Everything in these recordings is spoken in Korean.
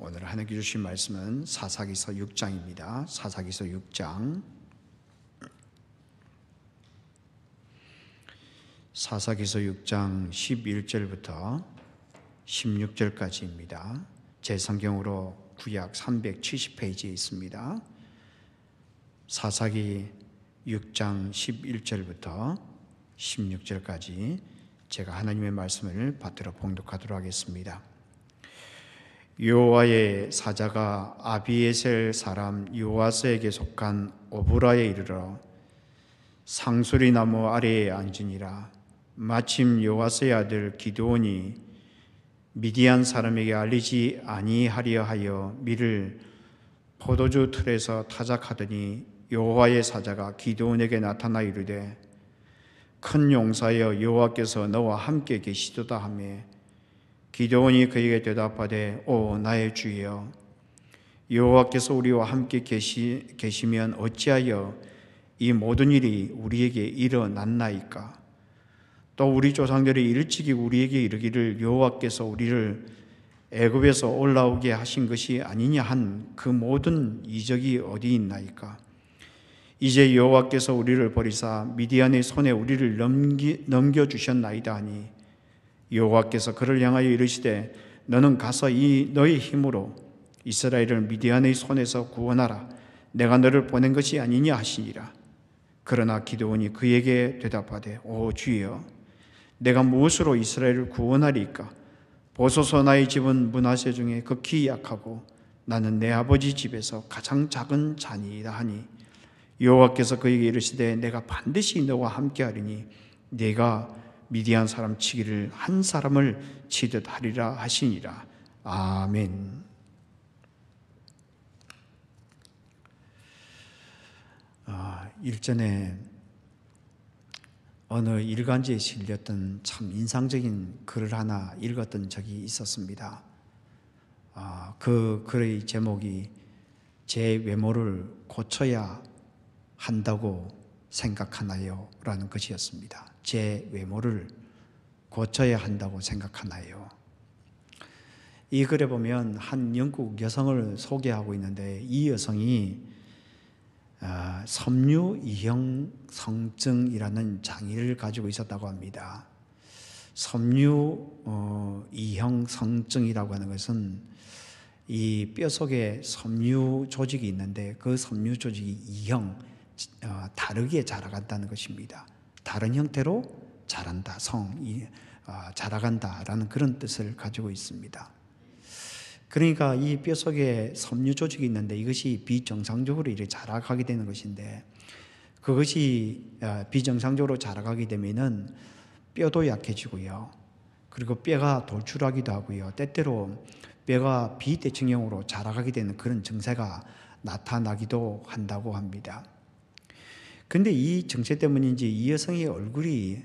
오늘 하나님께 주신 말씀은 사사기서 6장입니다. 사사기서 6장. 사사기서 6장 11절부터 16절까지입니다. 제 성경으로 구약 370페이지에 있습니다. 사사기 6장 11절부터 16절까지 제가 하나님의 말씀을 받들어 봉독하도록 하겠습니다. 여호와의 사자가 아비에셀 사람 요아스에게 속한 오브라에 이르러 상수리 나무 아래에 앉으니라. 마침 요아스의 아들 기드온이 미디안 사람에게 알리지 아니하려 하여 밀을 포도주 틀에서 타작하더니 여호와의 사자가 기드온에게 나타나 이르되 큰 용사여 여호와께서 너와 함께 계시도다 하며 기드온이 그에게 대답하되 오 나의 주여 여호와께서 우리와 함께 계시면 어찌하여 이 모든 일이 우리에게 일어났나이까? 또 우리 조상들이 일찍이 우리에게 이르기를 여호와께서 우리를 애굽에서 올라오게 하신 것이 아니냐 한 그 모든 이적이 어디 있나이까? 이제 여호와께서 우리를 버리사 미디안의 손에 우리를 넘겨주셨나이다 하니 여호와께서 그를 향하여 이르시되 너는 가서 너의 힘으로 이스라엘을 미디안의 손에서 구원하라. 내가 너를 보낸 것이 아니냐 하시니라. 그러나 기드온이 그에게 대답하되 오 주여 내가 무엇으로 이스라엘을 구원하리까? 보소서 나의 집은 므낫세 중에 극히 약하고 나는 내 아버지 집에서 가장 작은 자니이다 하니 여호와께서 그에게 이르시되 내가 반드시 너와 함께하리니 네가 미디안 사람 치기를 한 사람을 치듯 하리라 하시니라. 아멘. 일전에 어느 일간지에 실렸던 참 인상적인 글을 하나 읽었던 적이 있었습니다. 그 글의 제목이 제 외모를 고쳐야 한다고 생각하나요? 라는 것이었습니다. 제 외모를 고쳐야 한다고 생각하나요? 이 글에 보면 한 영국 여성을 소개하고 있는데 이 여성이 섬유 이형 성증이라는 장애를 가지고 있었다고 합니다. 섬유 이형 성증이라고 하는 것은 이 뼈 속에 섬유 조직이 있는데 그 섬유 조직이 이형, 다르게 자라간다는 것입니다. 다른 형태로 자란다, 자라간다라는 그런 뜻을 가지고 있습니다. 그러니까 이 뼈 속에 섬유 조직이 있는데 이것이 비정상적으로 이렇게 자라가게 되는 것인데 그것이 비정상적으로 자라가게 되면은 뼈도 약해지고요. 그리고 뼈가 돌출하기도 하고요. 때때로 뼈가 비대칭형으로 자라가게 되는 그런 증세가 나타나기도 한다고 합니다. 그런데 이 증세 때문인지 이 여성의 얼굴이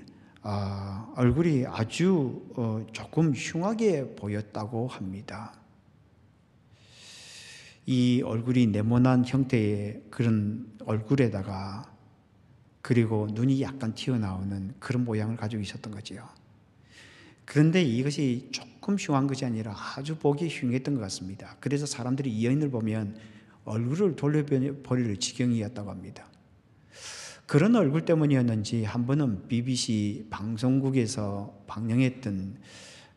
아주 조금 흉하게 보였다고 합니다. 이 얼굴이 네모난 형태의 그런 얼굴에다가 그리고 눈이 약간 튀어나오는 그런 모양을 가지고 있었던 거죠. 그런데 이것이 조금 흉한 것이 아니라 아주 보기 흉했던 것 같습니다. 그래서 사람들이 이 여인을 보면 얼굴을 돌려버릴 지경이었다고 합니다. 그런 얼굴 때문이었는지 한 번은 BBC 방송국에서 방영했던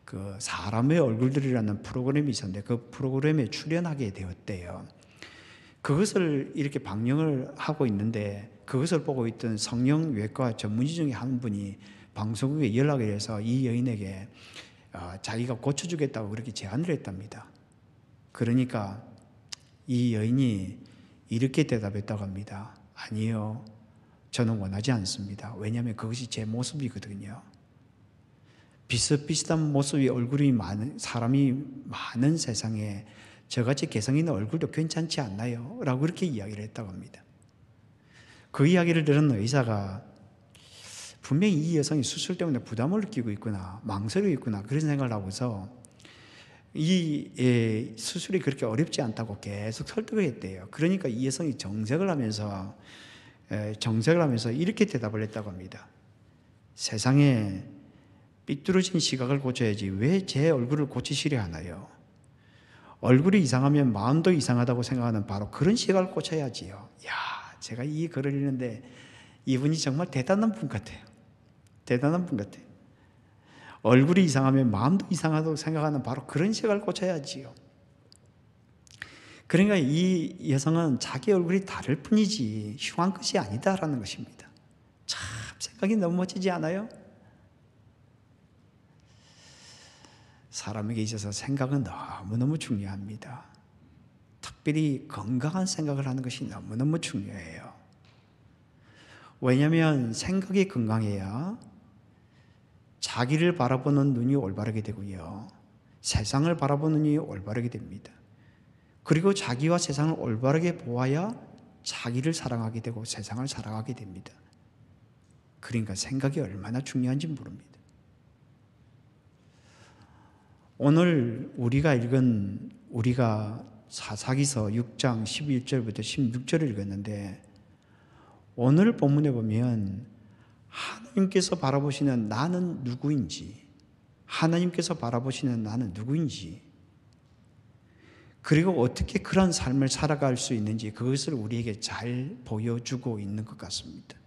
그 사람의 얼굴들이라는 프로그램이 있었는데 그 프로그램에 출연하게 되었대요. 그것을 이렇게 방영을 하고 있는데 그것을 보고 있던 성형외과 전문의 중에 한 분이 방송국에 연락을 해서 이 여인에게 자기가 고쳐주겠다고 그렇게 제안을 했답니다. 그러니까 이 여인이 이렇게 대답했다고 합니다. 아니요, 저는 원하지 않습니다. 왜냐하면 그것이 제 모습이거든요. 비슷비슷한 모습의 얼굴이 많은 사람이 많은 세상에 저같이 개성 있는 얼굴도 괜찮지 않나요? 라고 그렇게 이야기를 했다고 합니다. 그 이야기를 들은 의사가 분명히 이 여성이 수술 때문에 부담을 느끼고 있구나, 망설이고 있구나 그런 생각을 하고서 이 수술이 그렇게 어렵지 않다고 계속 설득을 했대요. 그러니까 이 여성이 정색을 하면서 이렇게 대답을 했다고 합니다. 세상에 삐뚤어진 시각을 고쳐야지 왜 제 얼굴을 고치시려 하나요? 얼굴이 이상하면 마음도 이상하다고 생각하는 바로 그런 시각을 꽂혀야지요. 야, 제가 이 글을 읽는데 이분이 정말 대단한 분 같아요. 대단한 분 같아요. 얼굴이 이상하면 마음도 이상하다고 생각하는 바로 그런 시각을 꽂혀야지요. 그러니까 이 여성은 자기 얼굴이 다를 뿐이지 흉한 것이 아니다라는 것입니다. 참 생각이 너무 멋지지 않아요? 사람에게 있어서 생각은 너무너무 중요합니다. 특별히 건강한 생각을 하는 것이 너무너무 중요해요. 왜냐하면 생각이 건강해야 자기를 바라보는 눈이 올바르게 되고요. 세상을 바라보는 눈이 올바르게 됩니다. 그리고 자기와 세상을 올바르게 보아야 자기를 사랑하게 되고 세상을 사랑하게 됩니다. 그러니까 생각이 얼마나 중요한지 모릅니다. 오늘 우리가 사사기서 6장 11절부터 16절을 읽었는데 오늘 본문에 보면 하나님께서 바라보시는 나는 누구인지, 하나님께서 바라보시는 나는 누구인지, 그리고 어떻게 그런 삶을 살아갈 수 있는지 그것을 우리에게 잘 보여주고 있는 것 같습니다.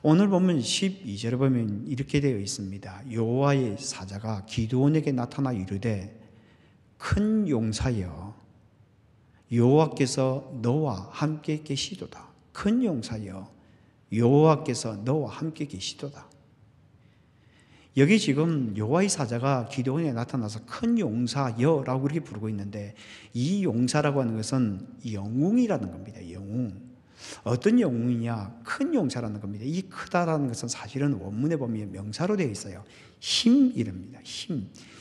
오늘 보면 12절에 보면 이렇게 되어 있습니다. 여호와의 사자가 기드온에게 나타나 이르되 큰 용사여 여호와께서 너와 함께 계시도다. 큰 용사여 여호와께서 너와 함께 계시도다. 여기 지금 여호와의 사자가 기드온에 나타나서 큰 용사여라고 그렇게 부르고 있는데 이 용사라고 하는 것은 영웅이라는 겁니다. 영웅. 어떤 영웅이냐? 큰 용사라는 겁니다. 이 크다라는 것은 사실은 원문에 보면 명사로 되어 있어요. 힘이랍니다.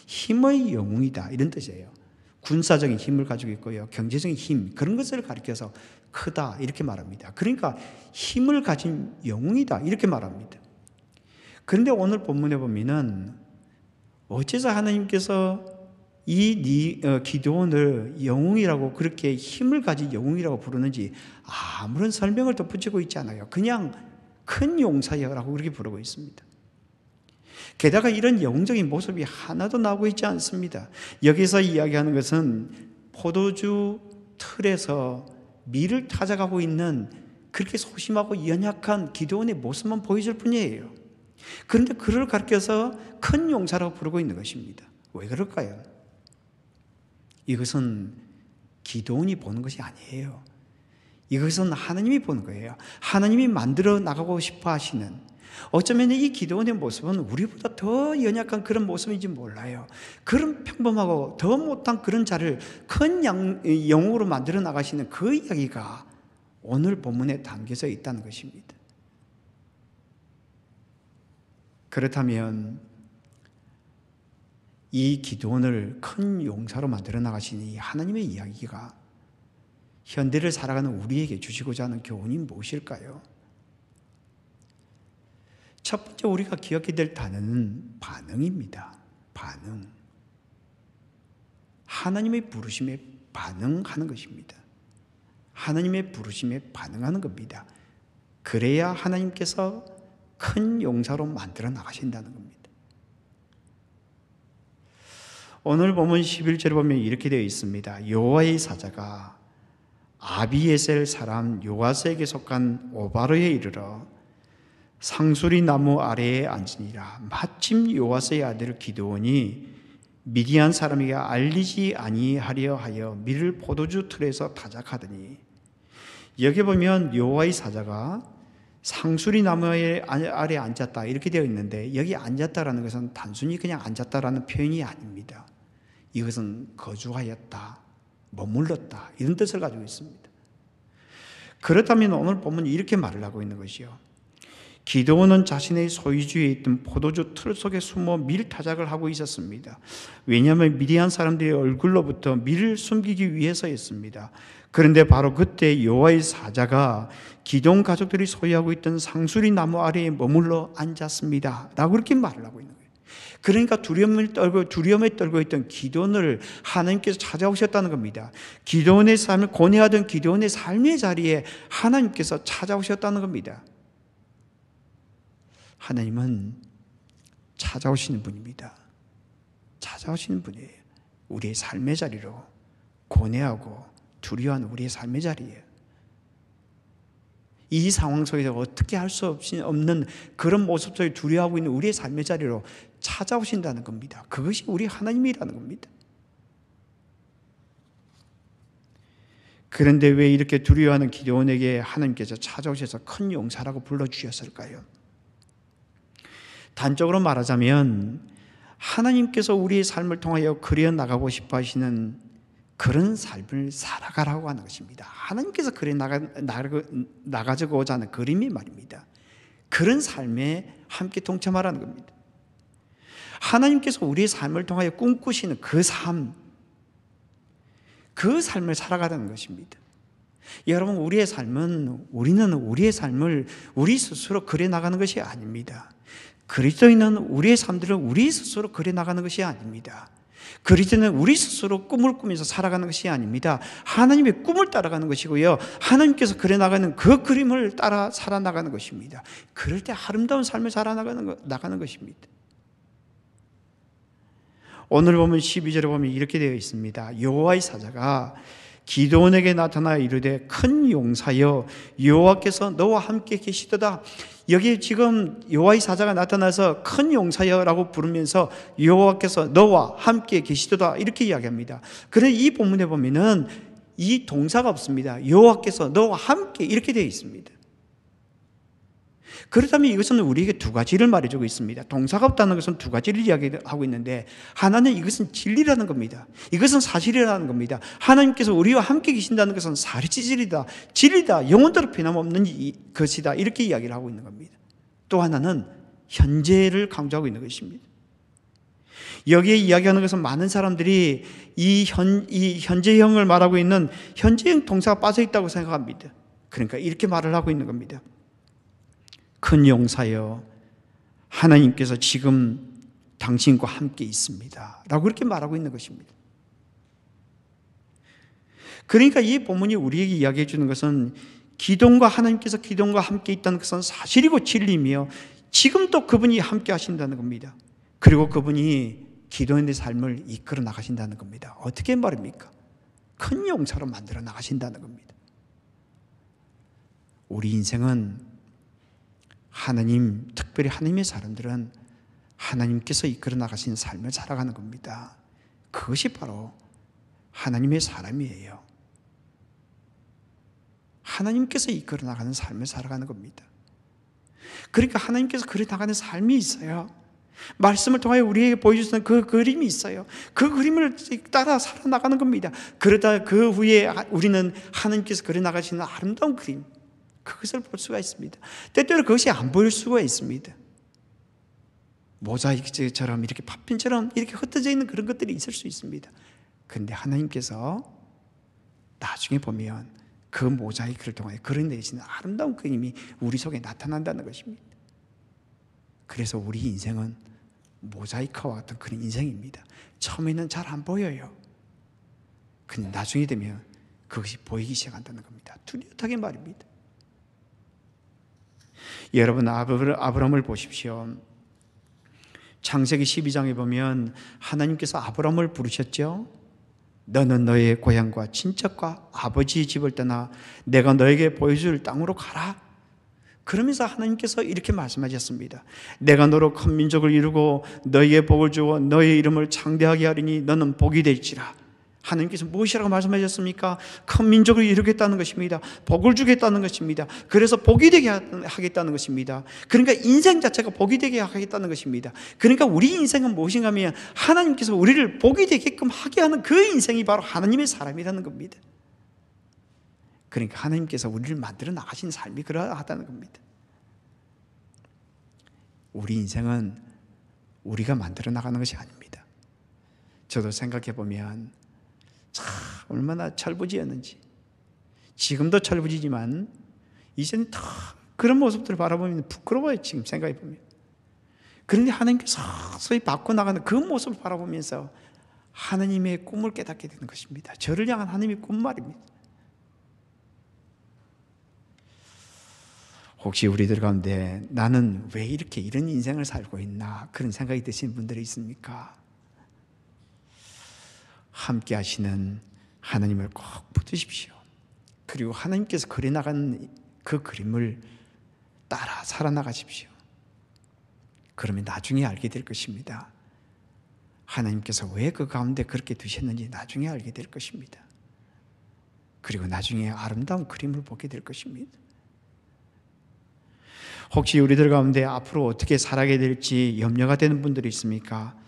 힘의 영웅이다 이런 뜻이에요. 군사적인 힘을 가지고 있고요. 경제적인 힘 그런 것을 가리켜서 크다 이렇게 말합니다. 그러니까 힘을 가진 영웅이다 이렇게 말합니다. 그런데 오늘 본문에 보면은 어째서 하나님께서 이 기드온을 영웅이라고 그렇게 힘을 가진 영웅이라고 부르는지 아무런 설명을 덧붙이고 있지 않아요. 그냥 큰 용사여라고 그렇게 부르고 있습니다. 게다가 이런 영웅적인 모습이 하나도 나오고 있지 않습니다. 여기서 이야기하는 것은 포도주 틀에서 밀을 타작하고 있는 그렇게 소심하고 연약한 기드온의 모습만 보여줄 뿐이에요. 그런데 그를 가르쳐서 큰 용사라고 부르고 있는 것입니다. 왜 그럴까요? 이것은 기드온이 보는 것이 아니에요. 이것은 하나님이 보는 거예요. 하나님이 만들어 나가고 싶어 하시는, 어쩌면 이 기드온의 모습은 우리보다 더 연약한 그런 모습인지 몰라요. 그런 평범하고 더 못한 그런 자를 큰 영웅으로 만들어 나가시는 그 이야기가 오늘 본문에 담겨져 있다는 것입니다. 그렇다면 이 기드온을 큰 용사로 만들어 나가시는 이 하나님의 이야기가 현대를 살아가는 우리에게 주시고자 하는 교훈이 무엇일까요? 첫 번째 우리가 기억해야 될 단어는 반응입니다. 반응. 하나님의 부르심에 반응하는 것입니다. 하나님의 부르심에 반응하는 겁니다. 그래야 하나님께서 큰 용사로 만들어 나가신다는 겁니다. 오늘 보면 11절에 보면 이렇게 되어 있습니다. 여호와의 사자가 아비에셀 사람 요아스에게 속한 오바르에 이르러 상수리 나무 아래에 앉으니라. 마침 요아스의 아들 기드온이 미디안 사람에게 알리지 아니하려 하여 밀을 포도주 틀에서 타작하더니, 여기 보면 여호와의 사자가 상수리 나무의 아래에 앉았다 이렇게 되어 있는데, 여기 앉았다라는 것은 단순히 그냥 앉았다라는 표현이 아닙니다. 이것은 거주하였다, 머물렀다 이런 뜻을 가지고 있습니다. 그렇다면 오늘 보면 이렇게 말을 하고 있는 것이요, 기드온은 자신의 소유주에 있던 포도주 틀 속에 숨어 밀 타작을 하고 있었습니다. 왜냐하면 미디안 사람들의 얼굴로부터 밀을 숨기기 위해서였습니다. 그런데 바로 그때 여호와의 사자가 기드온 가족들이 소유하고 있던 상수리 나무 아래에 머물러 앉았습니다 라고 그렇게 말을 하고 있는 거예요. 그러니까 두려움에 떨고 있던 기드온을 하나님께서 찾아오셨다는 겁니다. 기드온의 삶을 고뇌하던 기드온의 삶의 자리에 하나님께서 찾아오셨다는 겁니다. 하나님은 찾아오시는 분입니다. 찾아오시는 분이에요. 우리의 삶의 자리로 고뇌하고 두려워하는 우리의 삶의 자리예요. 이 상황 속에서 어떻게 할 수 없는 그런 모습 속에 두려워하고 있는 우리의 삶의 자리로 찾아오신다는 겁니다. 그것이 우리 하나님이라는 겁니다. 그런데 왜 이렇게 두려워하는 기드온에게 하나님께서 찾아오셔서 큰 용사라고 불러주셨을까요? 단적으로 말하자면 하나님께서 우리의 삶을 통하여 그려나가고 싶어 하시는 그런 삶을 살아가라고 하는 것입니다. 하나님께서 그려 나가고자 하는 그림이 말입니다. 그런 삶에 함께 동참하라는 겁니다. 하나님께서 우리의 삶을 통하여 꿈꾸시는 그 삶, 그 삶을 살아가라는 것입니다. 여러분, 우리의 삶은, 우리는 우리의 삶을 우리 스스로 그려나가는 것이 아닙니다. 그리스도인은 우리의 삶들을 우리 스스로 그려나가는 것이 아닙니다. 그리스도는 우리 스스로 꿈을 꾸면서 살아가는 것이 아닙니다. 하나님의 꿈을 따라가는 것이고요, 하나님께서 그려나가는 그 그림을 따라 살아나가는 것입니다. 그럴 때 아름다운 삶을 살아나가는 것입니다. 오늘 보면 12절에 보면 이렇게 되어 있습니다. 여호와의 사자가 기드온에게 나타나 이르되 큰 용사여 여호와께서 너와 함께 계시도다. 여기 지금 여호와의 사자가 나타나서 큰 용사여라고 부르면서 여호와께서 너와 함께 계시도다 이렇게 이야기합니다. 그런데 이 본문에 보면은 이 동사가 없습니다. 여호와께서 너와 함께 이렇게 되어 있습니다. 그렇다면 이것은 우리에게 두 가지를 말해주고 있습니다. 동사가 없다는 것은 두 가지를 이야기하고 있는데, 하나는 이것은 진리라는 겁니다. 이것은 사실이라는 겁니다. 하나님께서 우리와 함께 계신다는 것은 사실이다, 진리다, 영원토록 변함없는 것이다 이렇게 이야기를 하고 있는 겁니다. 또 하나는 현재를 강조하고 있는 것입니다. 여기에 이야기하는 것은 많은 사람들이 이 현재형을 말하고 있는 현재형 동사가 빠져있다고 생각합니다. 그러니까 이렇게 말을 하고 있는 겁니다. 큰 용사여 하나님께서 지금 당신과 함께 있습니다 라고 이렇게 말하고 있는 것입니다. 그러니까 이 본문이 우리에게 이야기해 주는 것은 하나님께서 기드온과 함께 있다는 것은 사실이고 진리이며 지금도 그분이 함께 하신다는 겁니다. 그리고 그분이 기드온의 삶을 이끌어 나가신다는 겁니다. 어떻게 말입니까? 큰 용사로 만들어 나가신다는 겁니다. 우리 인생은 특별히 하나님의 사람들은 하나님께서 이끌어 나가신 삶을 살아가는 겁니다. 그것이 바로 하나님의 사람이에요. 하나님께서 이끌어 나가는 삶을 살아가는 겁니다. 그러니까 하나님께서 그려 나가는 삶이 있어요. 말씀을 통하여 우리에게 보여주시는 그 그림이 있어요. 그 그림을 따라 살아나가는 겁니다. 그러다 그 후에 우리는 하나님께서 그려 나가시는 아름다운 그림, 그것을 볼 수가 있습니다. 때때로 그것이 안 보일 수가 있습니다. 모자이크처럼 이렇게 파편처럼 이렇게 흩어져 있는 그런 것들이 있을 수 있습니다. 그런데 하나님께서 나중에 보면 그 모자이크를 통해 그려내시는 아름다운 그림이 우리 속에 나타난다는 것입니다. 그래서 우리 인생은 모자이크와 같은 그런 인생입니다. 처음에는 잘 안 보여요. 근데 나중에 되면 그것이 보이기 시작한다는 겁니다. 뚜렷하게 말입니다. 여러분, 아브라함을 보십시오. 창세기 12장에 보면 하나님께서 아브라함을 부르셨죠. 너는 너의 고향과 친척과 아버지의 집을 떠나 내가 너에게 보여줄 땅으로 가라. 그러면서 하나님께서 이렇게 말씀하셨습니다. 내가 너로 큰 민족을 이루고 너에게 복을 주어 너의 이름을 창대하게 하리니 너는 복이 될지라. 하나님께서 무엇이라고 말씀하셨습니까? 큰 민족을 이루겠다는 것입니다. 복을 주겠다는 것입니다. 그래서 복이 되게 하겠다는 것입니다. 그러니까 인생 자체가 복이 되게 하겠다는 것입니다. 그러니까 우리 인생은 무엇인가 하면 하나님께서 우리를 복이 되게끔 하게 하는 그 인생이 바로 하나님의 사람이라는 겁니다. 그러니까 하나님께서 우리를 만들어 나가신 삶이 그러하다는 겁니다. 우리 인생은 우리가 만들어 나가는 것이 아닙니다. 저도 생각해 보면 참 얼마나 철부지였는지, 지금도 철부지지만 이제는 다 그런 모습들을 바라보면 부끄러워요. 지금 생각해 보면. 그런데 하나님께서 서서히 바꿔나가는 그 모습을 바라보면서 하나님의 꿈을 깨닫게 되는 것입니다. 저를 향한 하나님의 꿈 말입니다. 혹시 우리들 가운데 나는 왜 이렇게 이런 인생을 살고 있나 그런 생각이 드시는 분들이 있습니까? 함께 하시는 하나님을 꼭 붙드십시오. 그리고 하나님께서 그려나간 그 그림을 따라 살아나가십시오. 그러면 나중에 알게 될 것입니다. 하나님께서 왜 그 가운데 그렇게 두셨는지 나중에 알게 될 것입니다. 그리고 나중에 아름다운 그림을 보게 될 것입니다. 혹시 우리들 가운데 앞으로 어떻게 살아가게 될지 염려가 되는 분들이 있습니까?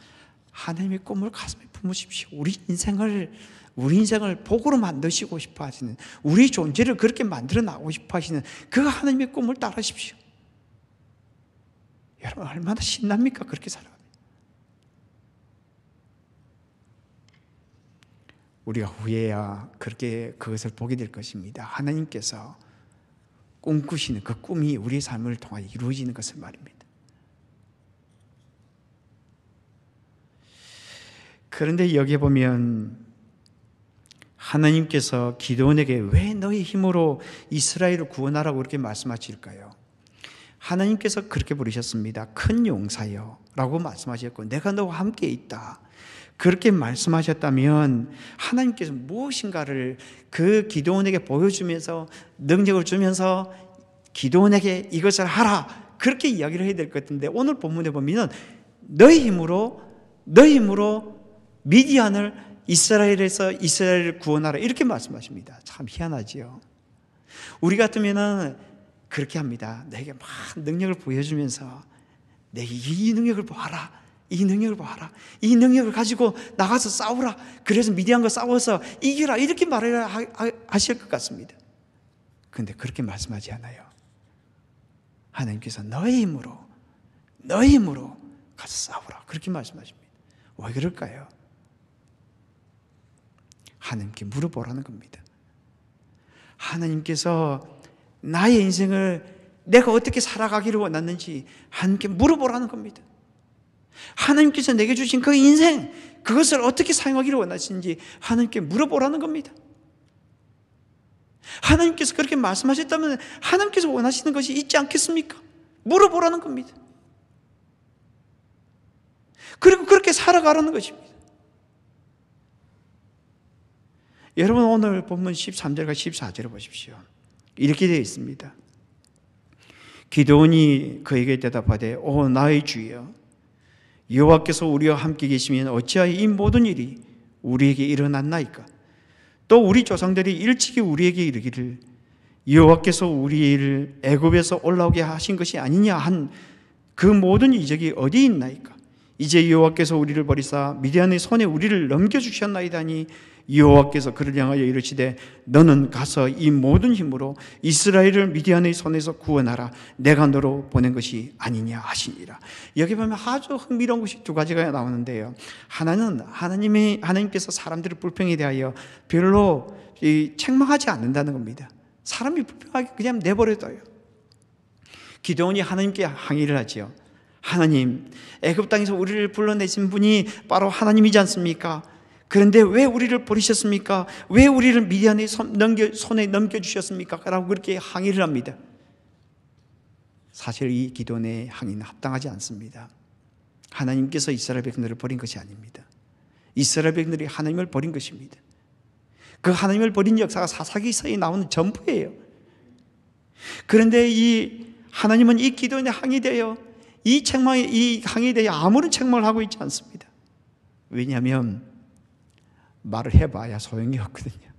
하나님의 꿈을 가슴에 품으십시오. 우리 인생을 복으로 만드시고 싶어 하시는, 우리 존재를 그렇게 만들어 나가고 싶어 하시는 그 하나님의 꿈을 따르십시오. 여러분 얼마나 신납니까? 그렇게 살아가면. 우리가 후에야 그렇게 그것을 보게 될 것입니다. 하나님께서 꿈꾸시는 그 꿈이 우리의 삶을 통해 이루어지는 것을 말입니다. 그런데 여기에 보면 하나님께서 기드온에게 왜 너희 힘으로 이스라엘을 구원하라고 그렇게 말씀하실까요? 하나님께서 그렇게 부르셨습니다. 큰 용사여 라고 말씀하셨고 내가 너와 함께 있다. 그렇게 말씀하셨다면 하나님께서 무엇인가를 그 기드온에게 보여주면서 능력을 주면서 기드온에게 이것을 하라 그렇게 이야기를 해야 될 것 같은데 오늘 본문에 보면 너희 힘으로 미디안을 이스라엘에서 이스라엘을 구원하라 이렇게 말씀하십니다. 참 희한하지요. 우리 같으면은 그렇게 합니다. 내게 막 능력을 보여주면서 내게 이 능력을 보아라. 이 능력을 봐라. 이 능력을 가지고 나가서 싸우라. 그래서 미디안과 싸워서 이기라. 이렇게 말을 하실 것 같습니다. 그런데 그렇게 말씀하지 않아요. 하나님께서 너의 힘으로 가서 싸우라. 그렇게 말씀하십니다. 왜 그럴까요? 하나님께 물어보라는 겁니다. 하나님께서 나의 인생을 내가 어떻게 살아가기를 원하는지 하나님께 물어보라는 겁니다. 하나님께서 내게 주신 그 인생, 그것을 어떻게 사용하기를 원하시는지 하나님께 물어보라는 겁니다. 하나님께서 그렇게 말씀하셨다면 하나님께서 원하시는 것이 있지 않겠습니까? 물어보라는 겁니다. 그리고 그렇게 살아가라는 것입니다. 여러분 오늘 본문 13절과 14절을 보십시오. 이렇게 되어 있습니다. 기드온이 그에게 대답하되 오 나의 주여 여호와께서 우리와 함께 계시면 어찌하여 이 모든 일이 우리에게 일어났나이까? 또 우리 조상들이 일찍이 우리에게 이르기를 여호와께서 우리를 애굽에서 올라오게 하신 것이 아니냐 한 그 모든 이적이 어디 있나이까? 이제 여호와께서 우리를 버리사 미디안의 손에 우리를 넘겨주셨나이다니 여호와께서 그를 향하여 이르시되 너는 가서 이 모든 힘으로 이스라엘을 미디안의 손에서 구원하라. 내가 너로 보낸 것이 아니냐 하시니라. 여기 보면 아주 흥미로운 것이 두 가지가 나오는데요. 하나는 하나님께서 사람들의 불평에 대하여 별로 책망하지 않는다는 겁니다. 사람이 불평하게 그냥 내버려둬요. 기드온이 하나님께 항의를 하지요. 하나님, 애굽 땅에서 우리를 불러내신 분이 바로 하나님이지 않습니까? 그런데 왜 우리를 버리셨습니까? 왜 우리를 미디안의 손에 넘겨주셨습니까? 라고 그렇게 항의를 합니다. 사실 이 기도의 항의는 합당하지 않습니다. 하나님께서 이스라엘 백성들을 버린 것이 아닙니다. 이스라엘 백성들이 하나님을 버린 것입니다. 그 하나님을 버린 역사가 사사기서에 나오는 전부예요. 그런데 이 하나님은 이 기도에 항의되어 이 항의에 대해 아무런 책망을 하고 있지 않습니다. 왜냐하면 말을 해봐야 소용이 없거든요.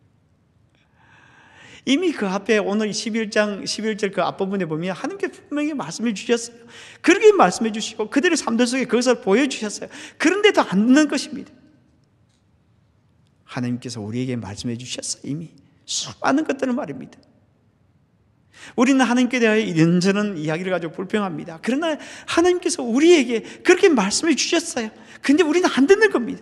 이미 그 앞에 오늘 11절 그 앞부분에 보면 하나님께 분명히 말씀해 주셨어요. 그렇게 말씀해 주시고 그들의 삶들 속에 그것을 보여주셨어요. 그런데도 안 듣는 것입니다. 하나님께서 우리에게 말씀해 주셨어요. 이미 수많은 것들을 말입니다. 우리는 하나님께 대하여 이런저런 이야기를 가지고 불평합니다. 그러나 하나님께서 우리에게 그렇게 말씀해 주셨어요. 그런데 우리는 안 듣는 겁니다.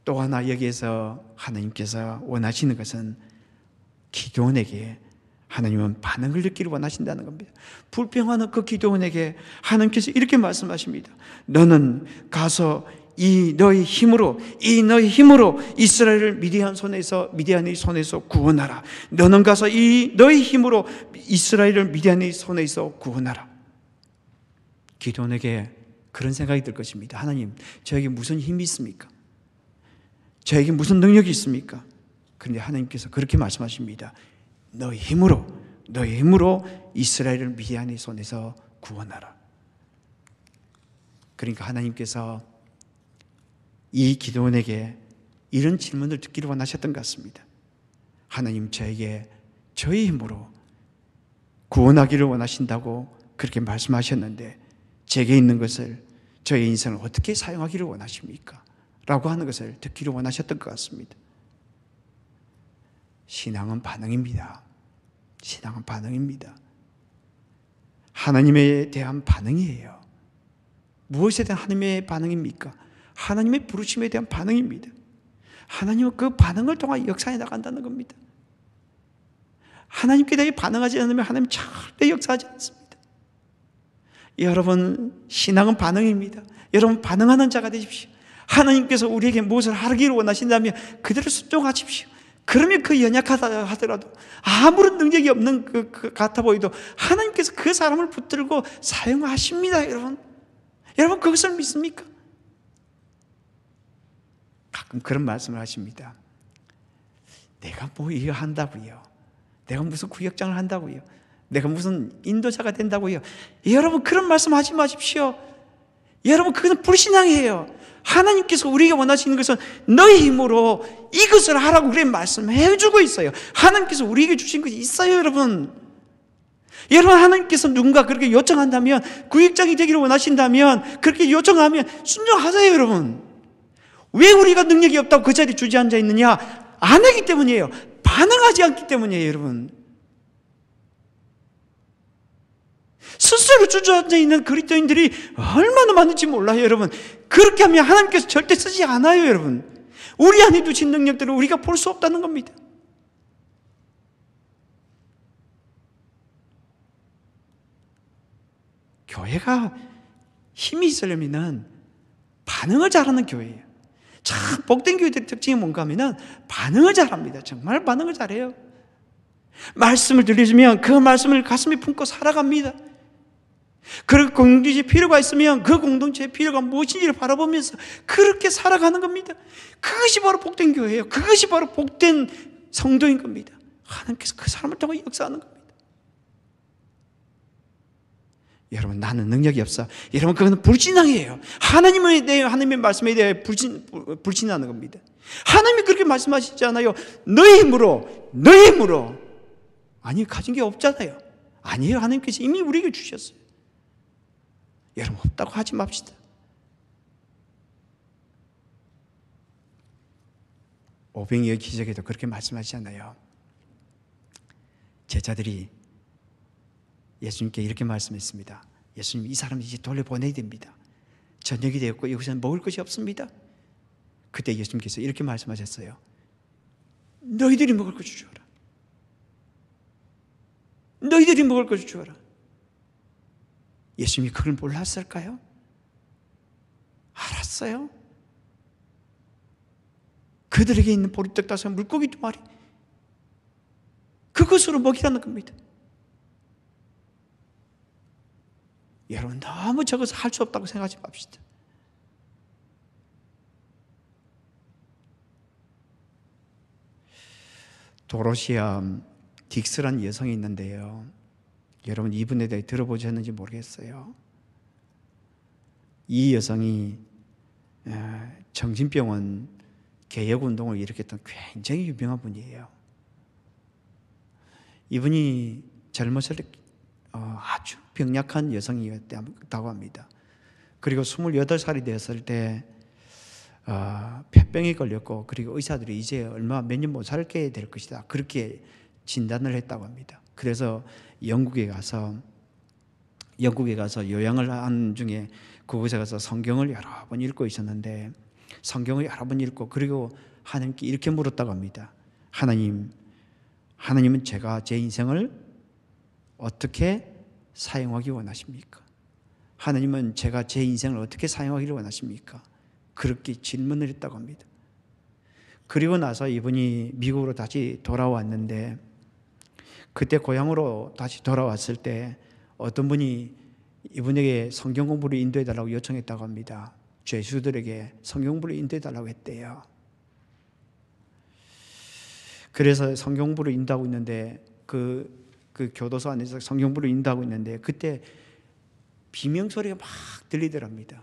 또 하나 여기에서 하나님께서 원하시는 것은 기드온에게 하나님은 반응을 느끼를 원하신다는 겁니다. 불평하는 그 기드온에게 하나님께서 이렇게 말씀하십니다. 너는 가서 너의 힘으로 이스라엘을 미디안의 손에서 구원하라. 너는 가서 너의 힘으로 이스라엘을 미디안의 손에서 구원하라. 기드온에게 그런 생각이 들 것입니다. 하나님, 저에게 무슨 힘이 있습니까? 저에게 무슨 능력이 있습니까? 그런데 하나님께서 그렇게 말씀하십니다. 너의 힘으로 이스라엘을 미디안의 손에서 구원하라. 그러니까 하나님께서 이 기드온에게 이런 질문을 듣기를 원하셨던 것 같습니다. 하나님, 저에게 저의 힘으로 구원하기를 원하신다고 그렇게 말씀하셨는데 제게 있는 것을, 저의 인생을 어떻게 사용하기를 원하십니까? 라고 하는 것을 듣기를 원하셨던 것 같습니다. 신앙은 반응입니다. 신앙은 반응입니다. 하나님에 대한 반응이에요. 무엇에 대한 하나님의 반응입니까? 하나님의 부르심에 대한 반응입니다. 하나님은 그 반응을 통해 역사해 나간다는 겁니다. 하나님께 대해 반응하지 않으면 하나님 절대 역사하지 않습니다. 여러분, 신앙은 반응입니다. 여러분, 반응하는 자가 되십시오. 하나님께서 우리에게 무엇을 하기를 원하신다면 그대로 순종하십시오. 그러면 그 연약하다 하더라도, 아무런 능력이 없는 그 같아 보이도 하나님께서 그 사람을 붙들고 사용하십니다. 여러분 그것을 믿습니까? 가끔 그런 말씀을 하십니다. 내가 뭐 이거 한다고요? 내가 무슨 구역장을 한다고요? 내가 무슨 인도자가 된다고요? 여러분, 그런 말씀 하지 마십시오. 여러분, 그것은 불신앙이에요. 하나님께서 우리에게 원하시는 것은 너의 힘으로 이것을 하라고 그렇게 말씀해 주고 있어요. 하나님께서 우리에게 주신 것이 있어요. 여러분, 하나님께서 누군가 그렇게 요청한다면, 구역장이 되기를 원하신다면 그렇게 요청하면 순종하세요. 여러분, 왜 우리가 능력이 없다고 그 자리에 주저앉아 있느냐? 안 하기 때문이에요. 반응하지 않기 때문이에요. 여러분, 스스로 주저앉아 있는 그리스도인들이 얼마나 많은지 몰라요. 여러분, 그렇게 하면 하나님께서 절대 쓰지 않아요. 여러분, 우리 안에 두신 능력들을 우리가 볼 수 없다는 겁니다. 교회가 힘이 있으려면 반응을 잘하는 교회예요. 참 복된 교회들의 특징이 뭔가 하면 반응을 잘합니다. 정말 반응을 잘해요. 말씀을 들려주면 그 말씀을 가슴에 품고 살아갑니다. 그리고 공동체의 필요가 있으면 그 공동체의 필요가 무엇인지를 바라보면서 그렇게 살아가는 겁니다. 그것이 바로 복된 교회예요. 그것이 바로 복된 성도인 겁니다. 하나님께서 그 사람을 통해 역사하는 겁니다. 여러분, 나는 능력이 없어. 여러분, 그건 불신앙이에요. 하나님에 대해, 하나님의 말씀에 대해 불신하는 겁니다. 하나님이 그렇게 말씀하시잖아요. 너의 힘으로. 아니, 가진 게 없잖아요. 아니에요. 하나님께서 이미 우리에게 주셨어요. 여러분, 없다고 하지 맙시다. 오병이어 기적에도 그렇게 말씀하시잖아요. 제자들이 예수님께 이렇게 말씀했습니다. 예수님, 이 사람을 이제 돌려보내야 됩니다. 저녁이 되었고 여기서는 먹을 것이 없습니다. 그때 예수님께서 이렇게 말씀하셨어요. 너희들이 먹을 것을 주어라. 너희들이 먹을 것을 주어라. 예수님이 그걸 몰랐을까요? 알았어요. 그들에게 있는 보리떡 5, 물고기 2마리, 그것으로 먹이라는 겁니다. 여러분, 너무 적어서 할 수 없다고 생각하지 맙시다. 도로시아 딕스라는 여성이 있는데요, 여러분 이분에 대해 들어보셨는지 모르겠어요. 이 여성이 정신병원 개혁운동을 일으켰던 굉장히 유명한 분이에요. 이분이 젊었을 때 아주 병약한 여성이었다고 합니다. 그리고 28살이 되었을 때 폐병에 걸렸고, 그리고 의사들이 이제 몇 년 못 살게 될 것이다, 그렇게 진단을 했다고 합니다. 그래서 영국에 가서 요양을 한 중에 그곳에 가서 성경을 여러 번 읽고 있었는데, 성경을 여러 번 읽고 그리고 하나님께 이렇게 물었다고 합니다. 하나님은 제가 제 인생을 어떻게 사용하기 원하십니까? 하나님은 제가 제 인생을 어떻게 사용하기를 원하십니까? 그렇게 질문을 했다고 합니다. 그리고 나서 이분이 미국으로 다시 돌아왔는데, 그때 고향으로 다시 돌아왔을 때 어떤 분이 이분에게 성경 공부를 인도해달라고 요청했다고 합니다. 죄수들에게 성경 공부를 인도해달라고 했대요. 그래서 성경 공부를 인도하고 있는데 그 교도소 안에서 성경 공부를 인도하고 있는데 그때 비명소리가 막 들리더랍니다.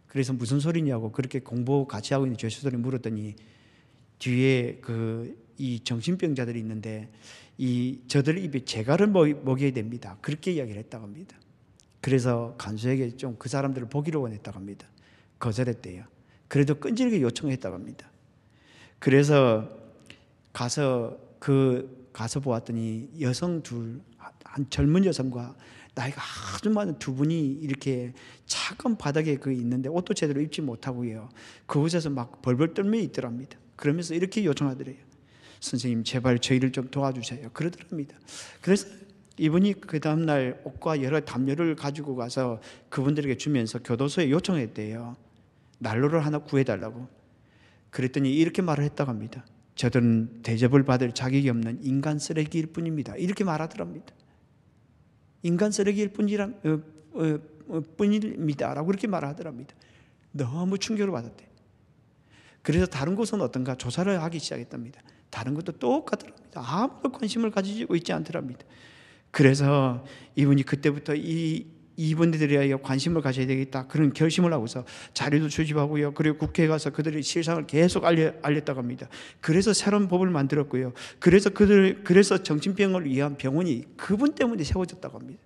그래서 무슨 소리냐고 그렇게 공부 같이 하고 있는 죄수들이 물었더니 뒤에 이 정신병자들이 있는데 저들 입에 재갈을 먹여야 됩니다. 그렇게 이야기를 했다고 합니다. 그래서 간수에게 좀 그 사람들을 보기로 원했다고 합니다. 거절했대요. 그래도 끈질기게 요청했다고 합니다. 그래서 가서 보았더니 여성 한 젊은 여성과 나이가 아주 많은 두 분이 이렇게 차가운 바닥에 있는데 옷도 제대로 입지 못하고요. 그곳에서 막 벌벌 떨며 있더랍니다. 그러면서 이렇게 요청하더래요. 선생님 제발 저희를 좀 도와주세요. 그러더랍니다. 그래서 이분이 그 다음날 옷과 여러 담요를 가지고 가서 그분들에게 주면서 교도소에 요청했대요. 난로를 하나 구해달라고. 그랬더니 이렇게 말을 했다고 합니다. 저들은 대접을 받을 자격이 없는 인간 쓰레기일 뿐입니다. 이렇게 말하더랍니다. 인간 쓰레기일 뿐입니다 라고 그렇게 말하더랍니다. 너무 충격을 받았대요. 그래서 다른 곳은 어떤가 조사를 하기 시작했답니다. 다른 것도 똑같더랍니다. 아무도 관심을 가지고 있지 않더랍니다. 그래서 이분이 그때부터 이분들에 관심을 가져야 되겠다 그런 결심을 하고서 자료도 수집하고요. 그리고 국회에 가서 그들의 실상을 계속 알렸다고 합니다. 그래서 새로운 법을 만들었고요. 그래서 정신병을 위한 병원이 그분 때문에 세워졌다고 합니다.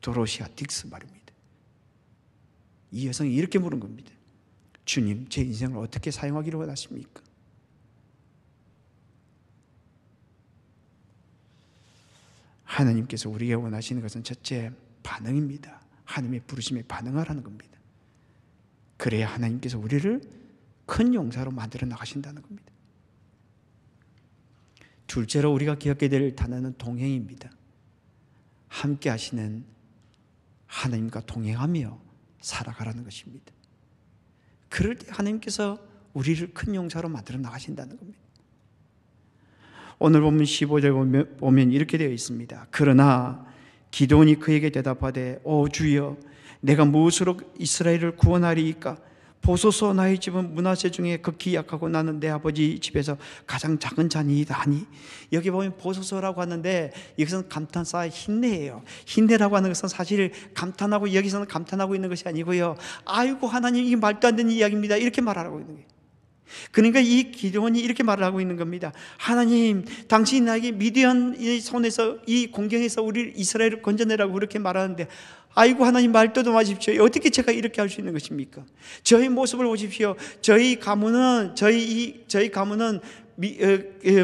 도로시아 딕스 말입니다. 이 여성이 이렇게 물은 겁니다. 주님, 제 인생을 어떻게 사용하기를 원하십니까? 하나님께서 우리에게 원하시는 것은 첫째 반응입니다. 하나님의 부르심에 반응하라는 겁니다. 그래야 하나님께서 우리를 큰 용사로 만들어 나가신다는 겁니다. 둘째로 우리가 기억해야 될 단어는 동행입니다. 함께 하시는 하나님과 동행하며 살아가라는 것입니다. 그럴 때 하나님께서 우리를 큰 용사로 만들어 나가신다는 겁니다. 오늘 보면 15절 보면 이렇게 되어 있습니다. 그러나 기드온이 그에게 대답하되 오 주여 내가 무엇으로 이스라엘을 구원하리이까? 보소서 나의 집은 므낫세 중에 극히 약하고 나는 내 아버지 집에서 가장 작은 자니이다 하니. 여기 보면 보소서라고 하는데 여기서는 감탄사의 흰내예요. 흰내라고 하는 것은 사실 감탄하고 여기서는 감탄하고 있는 것이 아니고요. 아이고 하나님 이게 말도 안 되는 이야기입니다. 이렇게 말하고 있는 거예요. 그러니까 이 기드온이 이렇게 말을 하고 있는 겁니다. 하나님 당신이 나에게 미디안의 손에서 이 공경에서 우리 이스라엘을 건져내라고 그렇게 말하는데 아이고 하나님 말도 좀 하십시오. 어떻게 제가 이렇게 할 수 있는 것입니까? 저희 모습을 보십시오. 저희 가문은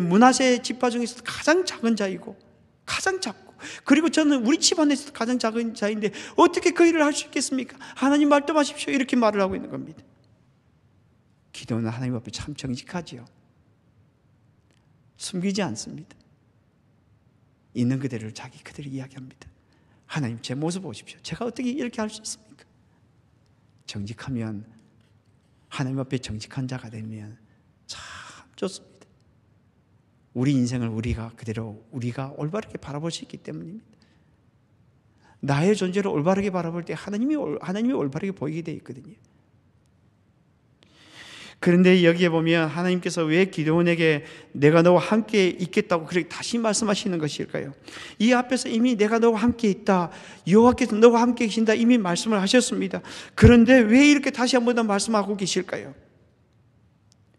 므낫세 지파 중에서 가장 작은 자이고 가장 작고 그리고 저는 우리 집안에서도 가장 작은 자인데 어떻게 그 일을 할 수 있겠습니까? 하나님 말씀하십시오. 이렇게 말을 하고 있는 겁니다. 기도는 하나님 앞에 참 정직하지요. 숨기지 않습니다. 있는 그대로 자기 그대로 이야기합니다. 하나님 제 모습 보십시오. 제가 어떻게 이렇게 할 수 있습니까? 정직하면 하나님 앞에 정직한 자가 되면 참 좋습니다. 우리 인생을 우리가 올바르게 바라볼 수 있기 때문입니다. 나의 존재를 올바르게 바라볼 때 하나님이 올바르게 보이게 되어 있거든요. 그런데 여기에 보면 하나님께서 왜 기드온에게 내가 너와 함께 있겠다고 그렇게 다시 말씀하시는 것일까요? 이 앞에서 이미 내가 너와 함께 있다, 여호와께서 너와 함께 계신다 이미 말씀을 하셨습니다. 그런데 왜 이렇게 다시 한 번 더 말씀하고 계실까요?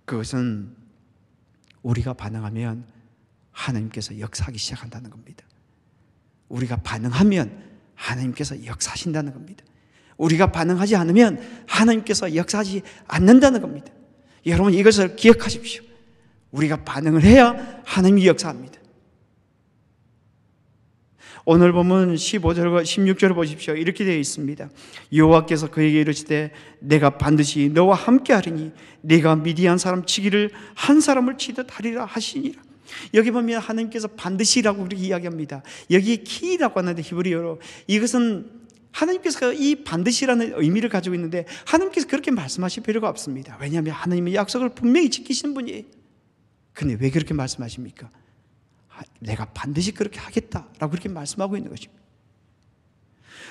그것은 우리가 반응하면 하나님께서 역사하기 시작한다는 겁니다. 우리가 반응하면 하나님께서 역사하신다는 겁니다. 우리가 반응하지 않으면 하나님께서 역사하지 않는다는 겁니다. 여러분 이것을 기억하십시오. 우리가 반응을 해야 하나님이 역사합니다. 오늘 보면 15절과 16절을 보십시오. 이렇게 되어 있습니다. 여호와께서 그에게 이르시되 내가 반드시 너와 함께 하리니 네가 미디안 사람 치기를 한 사람을 치듯 하리라 하시니라. 여기 보면 하나님께서 반드시라고 그렇게 이야기합니다. 여기에 키라고 하는데 히브리어로 이것은 하나님께서 이 반드시라는 의미를 가지고 있는데 하나님께서 그렇게 말씀하실 필요가 없습니다. 왜냐하면 하나님의 약속을 분명히 지키시는 분이에요. 그런데 왜 그렇게 말씀하십니까? 내가 반드시 그렇게 하겠다라고 그렇게 말씀하고 있는 것입니다.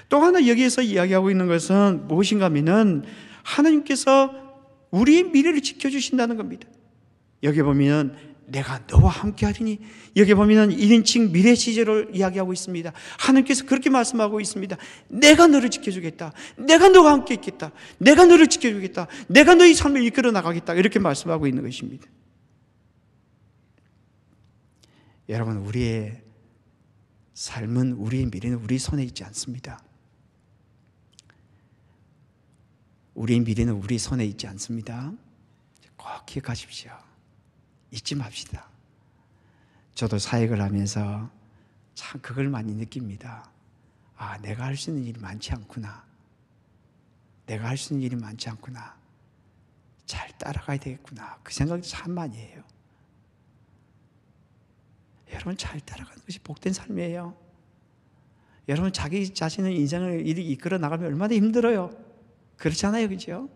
또 하나 여기에서 이야기하고 있는 것은 무엇인가 하면은 하나님께서 우리의 미래를 지켜주신다는 겁니다. 여기 보면 내가 너와 함께하리니, 여기 보면 1인칭 미래 시제를 이야기하고 있습니다. 하나님께서 그렇게 말씀하고 있습니다. 내가 너를 지켜주겠다. 내가 너와 함께 있겠다. 내가 너를 지켜주겠다. 내가 너의 삶을 이끌어 나가겠다. 이렇게 말씀하고 있는 것입니다. 여러분, 우리의 삶은, 우리의 미래는 우리 손에 있지 않습니다. 우리의 미래는 우리 손에 있지 않습니다. 꼭 기억하십시오. 잊지 맙시다. 저도 사역을 하면서 참 그걸 많이 느낍니다. 아, 내가 할 수 있는 일이 많지 않구나. 내가 할 수 있는 일이 많지 않구나. 잘 따라가야 되겠구나. 그 생각이 참 많이 해요. 여러분, 잘 따라가는 것이 복된 삶이에요. 여러분, 자기 자신의 인생을 이끌어 나가면 얼마나 힘들어요. 그렇잖아요, 그죠?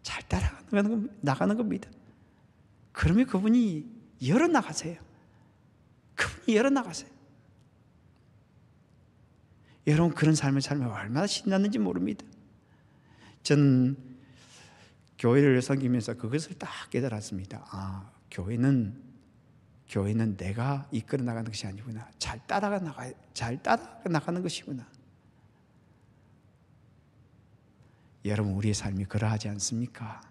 잘 나가는 겁니다. 그러면 그분이 열어나가세요. 그분이 열어나가세요. 여러분, 그런 삶을 살면 얼마나 신났는지 모릅니다. 전 교회를 섬기면서 그것을 딱 깨달았습니다. 아, 교회는 내가 이끌어 나가는 것이 아니구나. 잘 따라가 나가는 것이구나. 여러분, 우리의 삶이 그러하지 않습니까?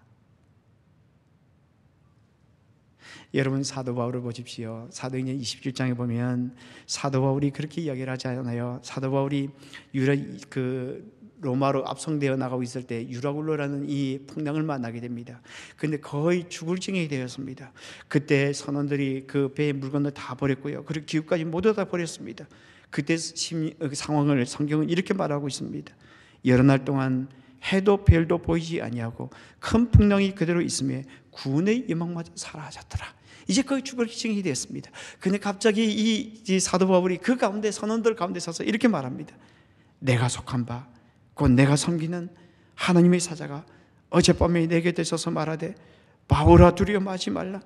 여러분, 사도 바울을 보십시오. 사도행전 27장에 보면 사도 바울이 그렇게 이야기를 하지 않아요. 사도 바울이 로마로 압송되어 나가고 있을 때 유라굴로라는 이 풍랑을 만나게 됩니다. 그런데 거의 죽을 지경이 되었습니다. 그때 선원들이 그 배에 물건을 다 버렸고요. 그리고 기업까지 모두 다 버렸습니다. 그때 상황을 성경은 이렇게 말하고 있습니다. 여러 날 동안 해도 별도 보이지 아니하고 큰 풍랑이 그대로 있음에 구원의 예망마저 사라졌더라. 이제 거의 죽을 지경이 되었습니다. 근데 갑자기 이 사도 바울이 그 가운데, 선원들 가운데 서서 이렇게 말합니다. 내가 속한 바 곧 내가 섬기는 하나님의 사자가 어젯밤에 내 곁에 서서 말하되 바울아, 두려워하지 말라.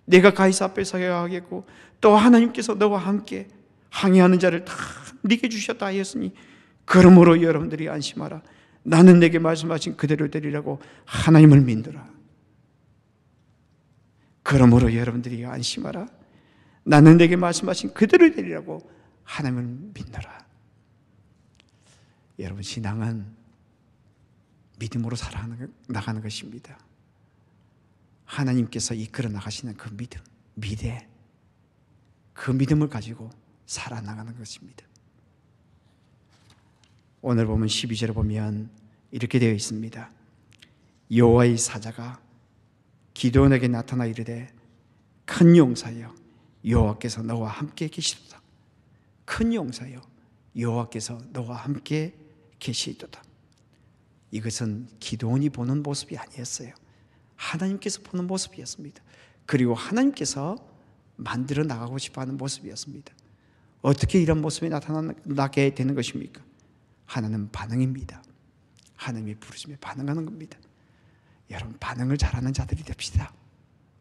내가 가이사 앞에 서야 하겠고 또 하나님께서 너와 함께 항해하는 자를 다 네게 주셨다 하였으니 그러므로 여러분들이 안심하라. 나는 내게 말씀하신 그대로 되리라고 하나님을 믿노라. 그러므로 여러분들이 안심하라. 나는 내게 말씀하신 그대로 되리라고 하나님을 믿노라. 여러분, 신앙은 믿음으로 살아나가는 것입니다. 하나님께서 이끌어 나가시는 그 믿음, 미래, 그 믿음을 가지고 살아나가는 것입니다. 오늘 보면 12절에 보면 이렇게 되어 있습니다. 여호와의 사자가 기드온에게 나타나 이르되 큰 용사여, 여호와께서 너와 함께 계시도다. 큰 용사여, 여호와께서 너와 함께 계시도다. 이것은 기드온이 보는 모습이 아니었어요. 하나님께서 보는 모습이었습니다. 그리고 하나님께서 만들어 나가고 싶어하는 모습이었습니다. 어떻게 이런 모습이 나타나게 되는 것입니까? 하나님은 반응입니다. 하나님의 부르심에 반응하는 겁니다. 여러분, 반응을 잘하는 자들이 됩시다.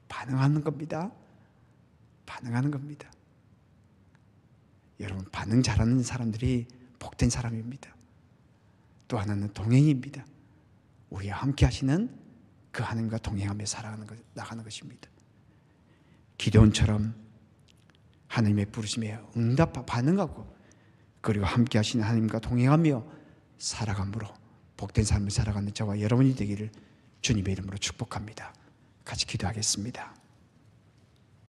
반응하는 겁니다. 반응하는 겁니다. 여러분, 반응 잘하는 사람들이 복된 사람입니다. 또 하나는 동행입니다. 우리와 함께 하시는 그 하나님과 동행하며 나가는 것입니다. 기드온처럼 하나님의 부르심에 반응하고 그리고 함께 하시는 하나님과 동행하며 살아감으로 복된 삶을 살아가는 저와 여러분이 되기를 주님의 이름으로 축복합니다. 같이 기도하겠습니다.